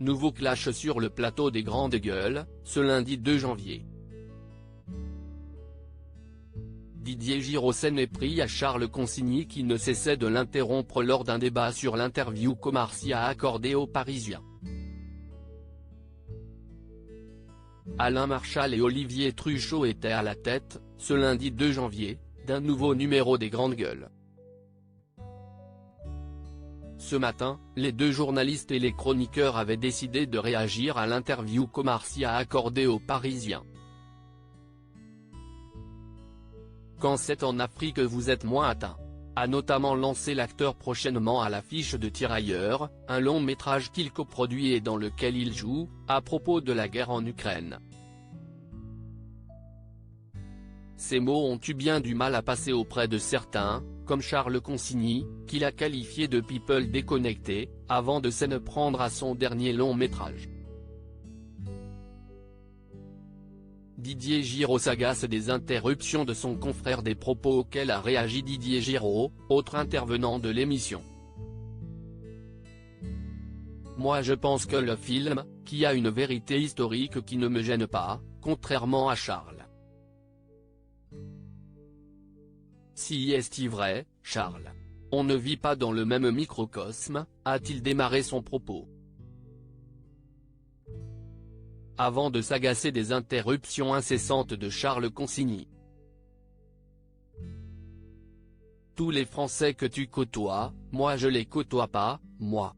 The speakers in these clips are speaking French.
Nouveau clash sur le plateau des Grandes Gueules, ce lundi 2 janvier. Didier Giraud s'en est pris à Charles Consigny qui ne cessait de l'interrompre lors d'un débat sur l'interview qu'Omar Sy a accordée aux Parisiens. Alain Marchal et Olivier Truchot étaient à la tête, ce lundi 2 janvier, d'un nouveau numéro des Grandes Gueules. Ce matin, les deux journalistes et les chroniqueurs avaient décidé de réagir à l'interview qu'Omar Sy a accordée aux Parisiens. Quand c'est en Afrique vous êtes moins atteint, a notamment lancé l'acteur prochainement à l'affiche de Tirailleurs, un long métrage qu'il coproduit et dans lequel il joue, à propos de la guerre en Ukraine. Ces mots ont eu bien du mal à passer auprès de certains, comme Charles Consigny, qu'il a qualifié de people déconnecté, avant de s'en prendre à son dernier long métrage. Didier Giraud s'agace des interruptions de son confrère, des propos auxquels a réagi Didier Giraud, autre intervenant de l'émission. Moi je pense que le film, qui a une vérité historique qui ne me gêne pas, contrairement à Charles. Si est-il vrai, Charles? On ne vit pas dans le même microcosme, a-t-il démarré son propos. Avant de s'agacer des interruptions incessantes de Charles Consigny. Tous les Français que tu côtoies, moi je les côtoie pas, moi.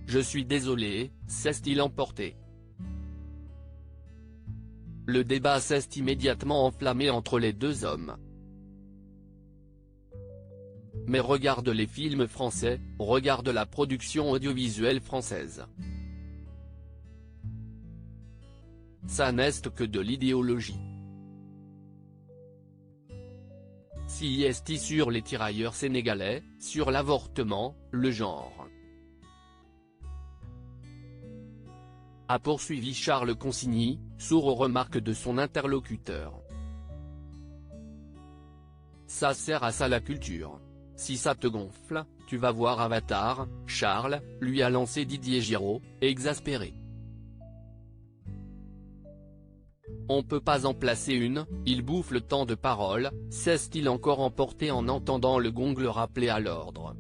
Je suis désolé, s'est-il emporté. Le débat s'est immédiatement enflammé entre les deux hommes. Mais regarde les films français, regarde la production audiovisuelle française. Ça n'est que de l'idéologie. Si est sur les tirailleurs sénégalais, sur l'avortement, le genre. A poursuivi Charles Consigny, sourd aux remarques de son interlocuteur. Ça sert à ça la culture. Si ça te gonfle, tu vas voir Avatar, Charles, lui a lancé Didier Giraud, exaspéré. On peut pas en placer une, il bouffe le temps de parole, s'est-il encore emporté en entendant le gong le rappeler à l'ordre.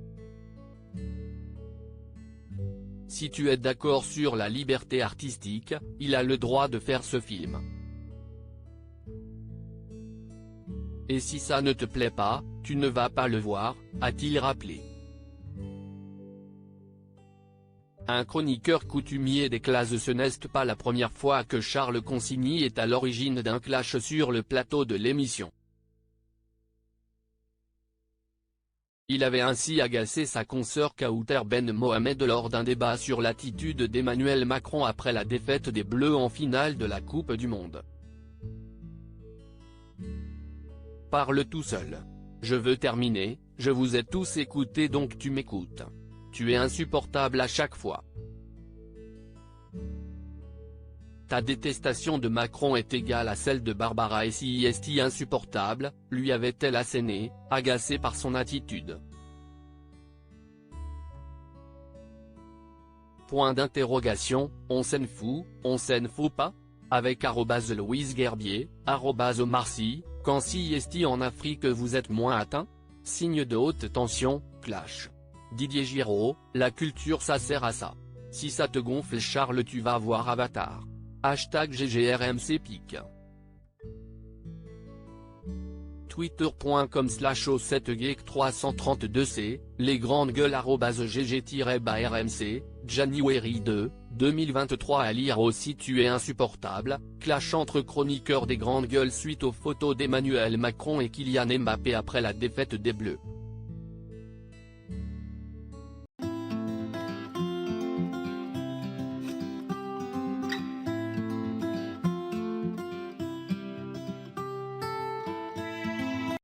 Si tu es d'accord sur la liberté artistique, il a le droit de faire ce film. Et si ça ne te plaît pas, tu ne vas pas le voir, a-t-il rappelé. Un chroniqueur coutumier déclare: ce n'est pas la première fois que Charles Consigny est à l'origine d'un clash sur le plateau de l'émission. Il avait ainsi agacé sa consoeur Kawther Ben Mohamed lors d'un débat sur l'attitude d'Emmanuel Macron après la défaite des Bleus en finale de la Coupe du Monde. Parle tout seul. Je veux terminer, je vous ai tous écoutés donc tu m'écoutes. Tu es insupportable à chaque fois. Ta détestation de Macron est égale à celle de Barbara et si est insupportable, lui avait-elle asséné, agacée par son attitude. Point d'interrogation, on s'en fout pas? Avec @Louise Gerbier, @Omar Sy, quand si est en Afrique vous êtes moins atteint? Signe de haute tension, clash. Didier Giraud, la culture ça sert à ça. Si ça te gonfle Charles tu vas voir Avatar. #GGRMCPic. Twitter.com/o7geek332c, les grandes gueules @GG-RMC, January 2, 2023 à lire aussi. Tu es insupportable, clash entre chroniqueurs des grandes gueules suite aux photos d'Emmanuel Macron et Kylian Mbappé après la défaite des Bleus.